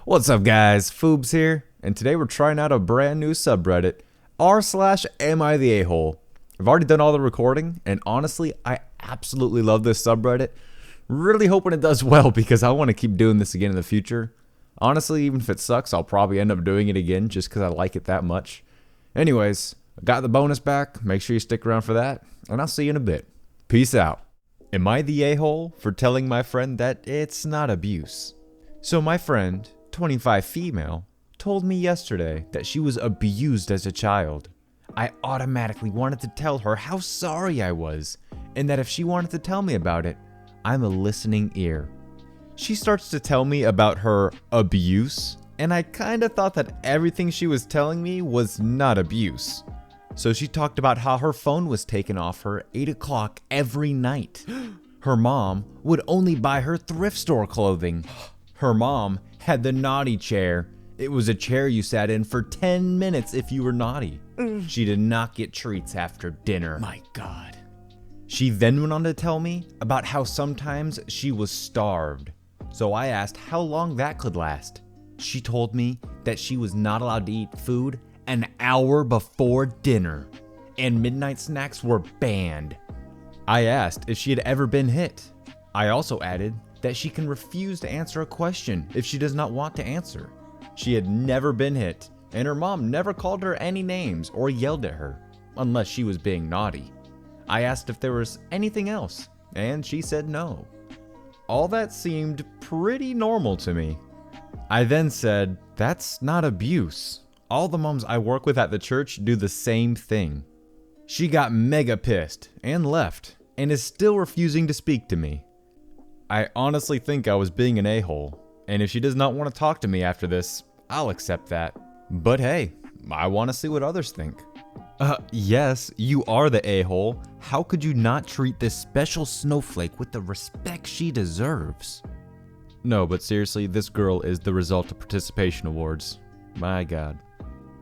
What's up guys, Foobs here, and today we're trying out a brand new subreddit, r/AmITheA. I've already done all the recording, and honestly, I absolutely love this subreddit. Really hoping it does well because I want to keep doing this again in the future. Honestly, even if it sucks, I'll probably end up doing it again just because I like it that much. Anyways, I got the bonus back, make sure you stick around for that, and I'll see you in a bit. Peace out. Am I the a-hole for telling my friend that it's not abuse? So my friend, 25 female, told me yesterday that she was abused as a child. I automatically wanted to tell her how sorry I was, and that if she wanted to tell me about it, I'm a listening ear. She starts to tell me about her abuse, and I kinda thought that everything she was telling me was not abuse. So she talked about how her phone was taken off her 8 o'clock every night. Her mom would only buy her thrift store clothing. Her mom had the naughty chair. It was a chair you sat in for 10 minutes if you were naughty. She did not get treats after dinner. My God. She then went on to tell me about how sometimes she was starved. So I asked how long that could last. She told me that she was not allowed to eat food an hour before dinner, and midnight snacks were banned. I asked if she had ever been hit. I also added that she can refuse to answer a question if she does not want to answer. She had never been hit, and her mom never called her any names or yelled at her, unless she was being naughty. I asked if there was anything else, and she said no. All that seemed pretty normal to me. I then said, that's not abuse. All the moms I work with at the church do the same thing. She got mega pissed and left, and is still refusing to speak to me. I honestly think I was being an a-hole, and if she does not want to talk to me after this, I'll accept that. But hey, I want to see what others think. Yes, you are the a-hole. How could you not treat this special snowflake with the respect she deserves? No, but seriously, this girl is the result of participation awards. My God.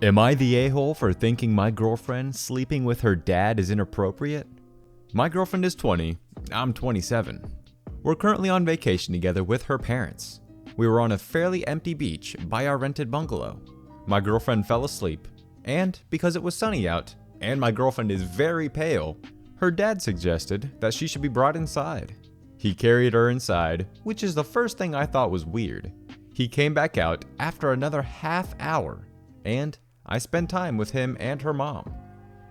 Am I the a-hole for thinking my girlfriend sleeping with her dad is inappropriate? My girlfriend is 20, I'm 27. We're currently on vacation together with her parents. We were on a fairly empty beach by our rented bungalow. My girlfriend fell asleep, and because it was sunny out, and my girlfriend is very pale, her dad suggested that she should be brought inside. He carried her inside, which is the first thing I thought was weird. He came back out after another half hour, and I spent time with him and her mom.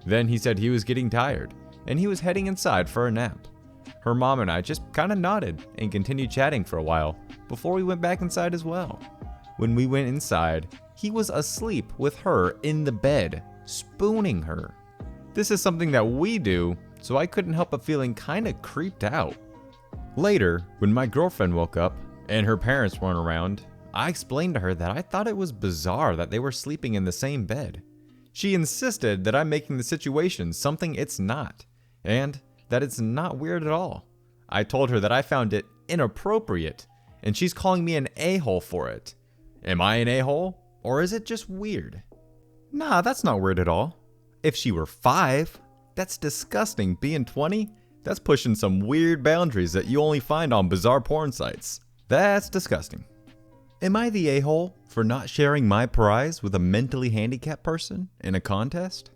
Then he said he was getting tired, and he was heading inside for a nap. Her mom and I just kinda nodded and continued chatting for a while before we went back inside as well. When we went inside, he was asleep with her in the bed, spooning her. This is something that we do, so I couldn't help but feeling kinda creeped out. Later, when my girlfriend woke up and her parents weren't around, I explained to her that I thought it was bizarre that they were sleeping in the same bed. She insisted that I'm making the situation something it's not, and that it's not weird at all. I told her that I found it inappropriate, and she's calling me an a-hole for it. Am I an a-hole, or is it just weird? Nah, that's not weird at all. If she were 5, that's disgusting. Being 20, that's pushing some weird boundaries that you only find on bizarre porn sites. That's disgusting. Am I the a-hole for not sharing my prize with a mentally handicapped person in a contest?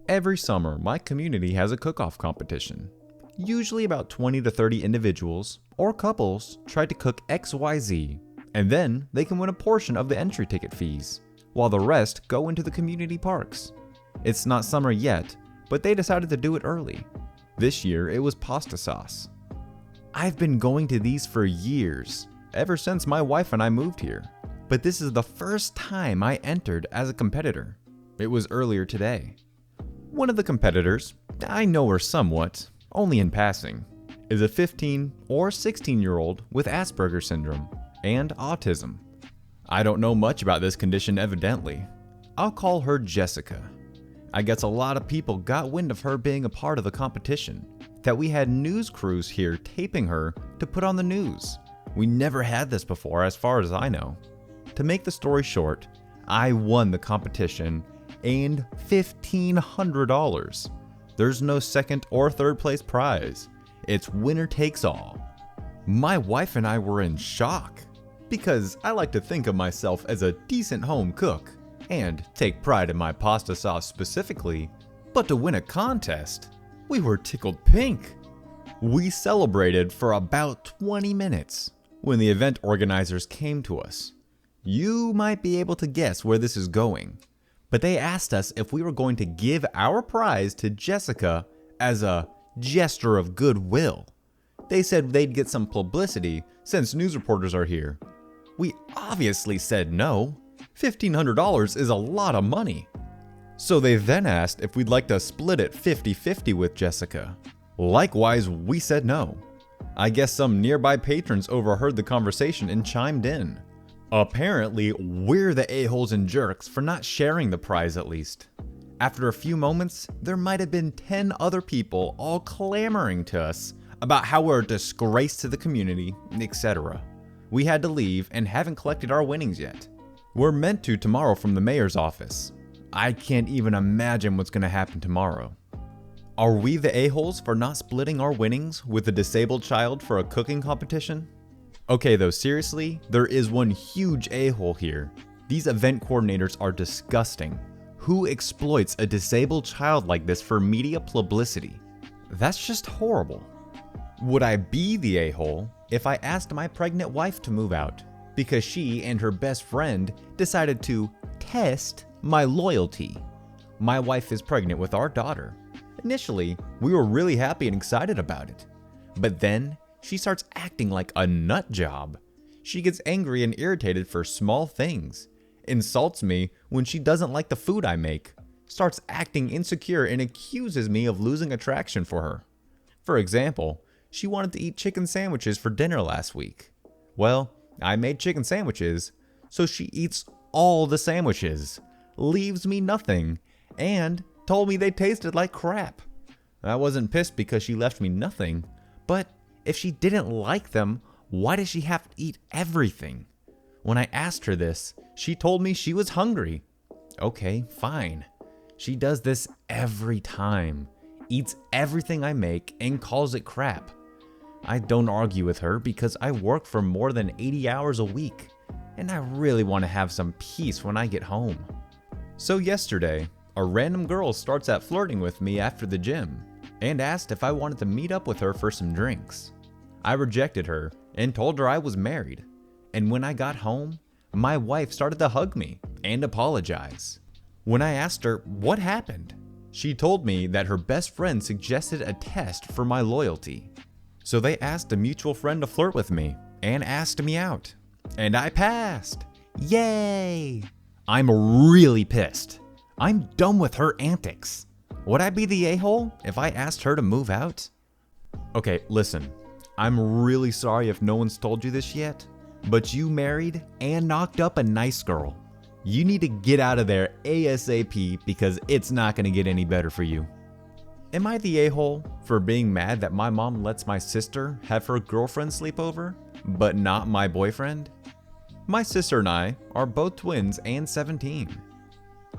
Every summer, my community has a cook-off competition. Usually about 20 to 30 individuals or couples try to cook XYZ, and then they can win a portion of the entry ticket fees, while the rest go into the community parks. It's not summer yet, but they decided to do it early. This year, it was pasta sauce. I've been going to these for years, ever since my wife and I moved here, but this is the first time I entered as a competitor. It was earlier today. One of the competitors, I know her somewhat, only in passing, is a 15 or 16-year-old with Asperger's syndrome and autism. I don't know much about this condition evidently. I'll call her Jessica. I guess a lot of people got wind of her being a part of the competition, that we had news crews here taping her to put on the news. We never had this before as far as I know. To make the story short, I won the competition and $1,500. There's no second or third place prize. It's winner takes all. My wife and I were in shock. because I like to think of myself as a decent home cook and take pride in my pasta sauce specifically, but to win a contest, we were tickled pink. We celebrated for about 20 minutes when the event organizers came to us. You might be able to guess where this is going, but they asked us if we were going to give our prize to Jessica as a gesture of goodwill. They said they'd get some publicity since news reporters are here. We obviously said no. $1,500 is a lot of money. So they then asked if we'd like to split it 50-50 with Jessica. Likewise, we said no. I guess some nearby patrons overheard the conversation and chimed in. Apparently, we're the a-holes and jerks for not sharing the prize at least. After a few moments, there might have been 10 other people all clamoring to us about how we're a disgrace to the community, etc. We had to leave and haven't collected our winnings yet. We're meant to tomorrow from the mayor's office. I can't even imagine what's going to happen tomorrow. Are we the a-holes for not splitting our winnings with a disabled child for a cooking competition? Okay though, seriously, there is one huge a-hole here. These event coordinators are disgusting. Who exploits a disabled child like this for media publicity? That's just horrible. Would I be the a-hole if I asked my pregnant wife to move out because she and her best friend decided to test my loyalty? My wife is pregnant with our daughter. Initially, we were really happy and excited about it. But then, she starts acting like a nut job. She gets angry and irritated for small things, insults me when she doesn't like the food I make, starts acting insecure and accuses me of losing attraction for her. For example, she wanted to eat chicken sandwiches for dinner last week. Well, I made chicken sandwiches, so she eats all the sandwiches, leaves me nothing, and told me they tasted like crap. I wasn't pissed because she left me nothing, but if she didn't like them, why does she have to eat everything? When I asked her this, she told me she was hungry. Okay, fine. She does this every time, eats everything I make and calls it crap. I don't argue with her because I work for more than 80 hours a week, and I really want to have some peace when I get home. So yesterday, a random girl starts out flirting with me after the gym and asked if I wanted to meet up with her for some drinks. I rejected her and told her I was married, and when I got home, my wife started to hug me and apologize. When I asked her what happened, she told me that her best friend suggested a test for my loyalty. So they asked a mutual friend to flirt with me and asked me out, and I passed. Yay! I'm really pissed. I'm done with her antics. Would I be the a-hole if I asked her to move out? Okay, listen. I'm really sorry if no one's told you this yet, but you married and knocked up a nice girl. You need to get out of there ASAP because it's not going to get any better for you. Am I the a-hole for being mad that my mom lets my sister have her girlfriend sleep over, but not my boyfriend? My sister and I are both twins and 17.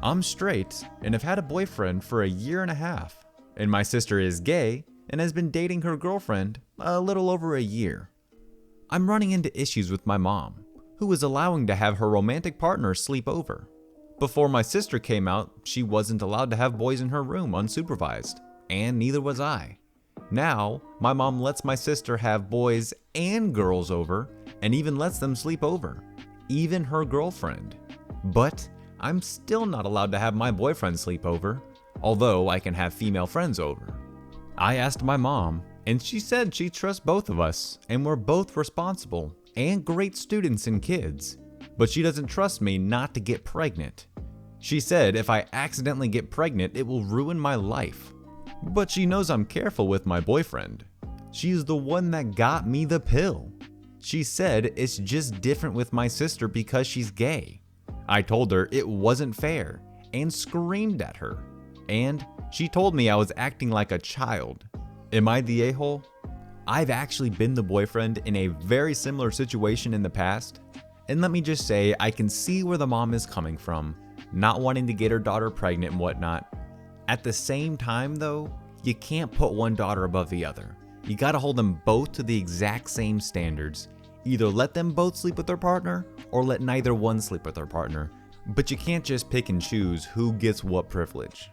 I'm straight and have had a boyfriend for 1.5 years, and my sister is gay and has been dating her girlfriend a little over 1 year. I'm running into issues with my mom, who is allowing to have her romantic partner sleep over. Before my sister came out, she wasn't allowed to have boys in her room unsupervised, and neither was I. Now, my mom lets my sister have boys and girls over, and even lets them sleep over, even her girlfriend. But I'm still not allowed to have my boyfriend sleep over, although I can have female friends over. I asked my mom, and she said she trusts both of us, and we're both responsible and great students and kids, but she doesn't trust me not to get pregnant. She said if I accidentally get pregnant, it will ruin my life. But she knows I'm careful with my boyfriend. She's the one that got me the pill. She said it's just different with my sister because she's gay. I told her it wasn't fair and screamed at her. And she told me I was acting like a child. Am I the a-hole? I've actually been the boyfriend in a very similar situation in the past. And let me just say, I can see where the mom is coming from, not wanting to get her daughter pregnant and whatnot. At the same time though, you can't put one daughter above the other. You gotta hold them both to the exact same standards, Either let them both sleep with their partner or let neither one sleep with their partner. But you can't just pick and choose who gets what privilege.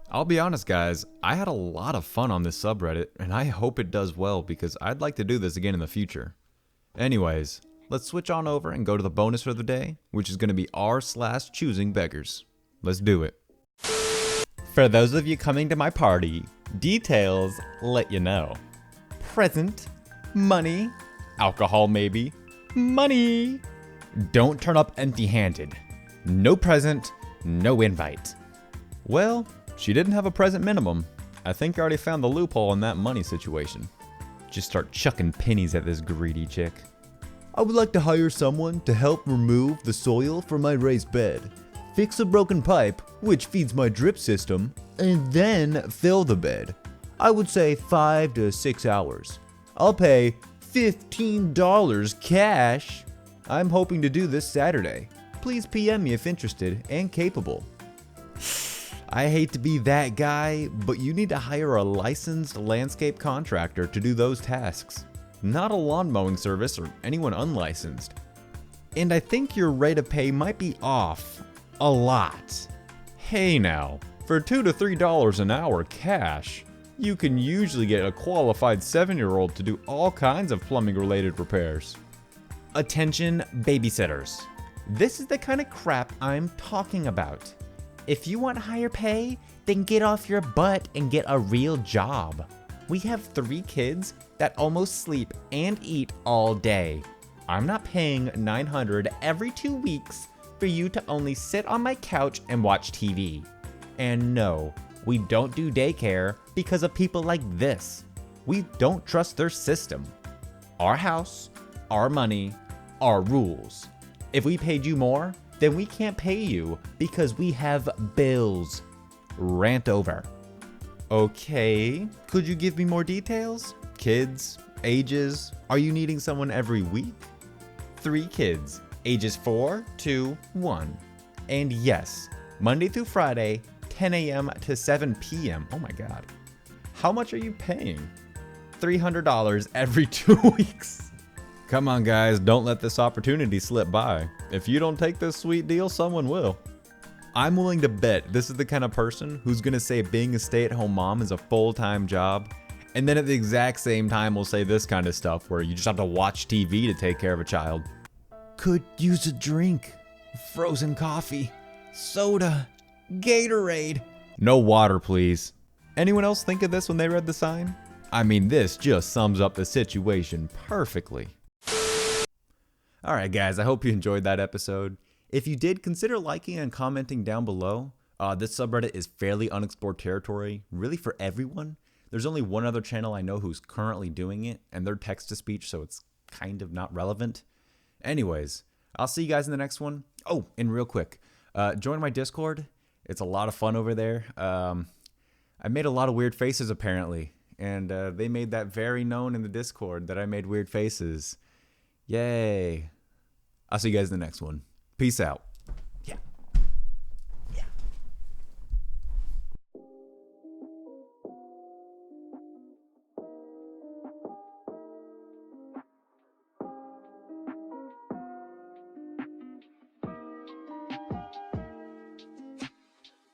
I'll be honest guys, I had a lot of fun on this subreddit and I hope it does well because I'd like to do this again in the future. Anyways, let's switch on over and go to the bonus for the day, which is going to be r/choosing beggars. Let's do it. For those of you coming to my party, details let you know. Present, money, alcohol maybe, money. Don't turn up empty-handed. No present, no invite. Well, she didn't have a present minimum. I think I already found the loophole in that money situation. Just start chucking pennies at this greedy chick. I would like to hire someone to help remove the soil from my raised bed, fix a broken pipe, which feeds my drip system, and then fill the bed. I would say 5 to 6 hours. I'll pay $15 cash. I'm hoping to do this Saturday. Please PM me if interested and capable. I hate to be that guy, but you need to hire a licensed landscape contractor to do those tasks, not a lawn mowing service or anyone unlicensed. And I think your rate of pay might be off a lot. Hey now, for $2 to $3 an hour cash, you can usually get a qualified 7-year-old to do all kinds of plumbing related repairs. Attention babysitters. This is the kind of crap I'm talking about. If you want higher pay, then get off your butt and get a real job. We have 3 kids that almost sleep and eat all day. I'm not paying $900 every 2 weeks for you to only sit on my couch and watch TV. And no, we don't do daycare because of people like this. We don't trust their system. Our house, our money, our rules. If we paid you more, then we can't pay you because we have bills. Rant over. Okay, could you give me more details? Kids, ages, are you needing someone every week? 3 kids, ages 4 to 1. And yes, Monday through Friday, 10 a.m. to 7 p.m. Oh my God. How much are you paying? $300 every 2 weeks. Come on guys, don't let this opportunity slip by. If you don't take this sweet deal, someone will. I'm willing to bet this is the kind of person who's gonna say being a stay-at-home mom is a full-time job, and then at the exact same time will say this kind of stuff where you just have to watch TV to take care of a child. Could use a drink. Frozen coffee. Soda. Gatorade. No water, please. Anyone else think of this when they read the sign? I mean, this just sums up the situation perfectly. Alright guys, I hope you enjoyed that episode. If you did, consider liking and commenting down below. This subreddit is fairly unexplored territory, really for everyone. There's only one other channel I know who's currently doing it, and they're text-to-speech, so it's kind of not relevant. Anyways, I'll see you guys in the next one. Oh, and real quick, join my Discord. It's a lot of fun over there. I made a lot of weird faces apparently, and they made that very known in the Discord that I made weird faces. Yay. I'll see you guys in the next one. Peace out.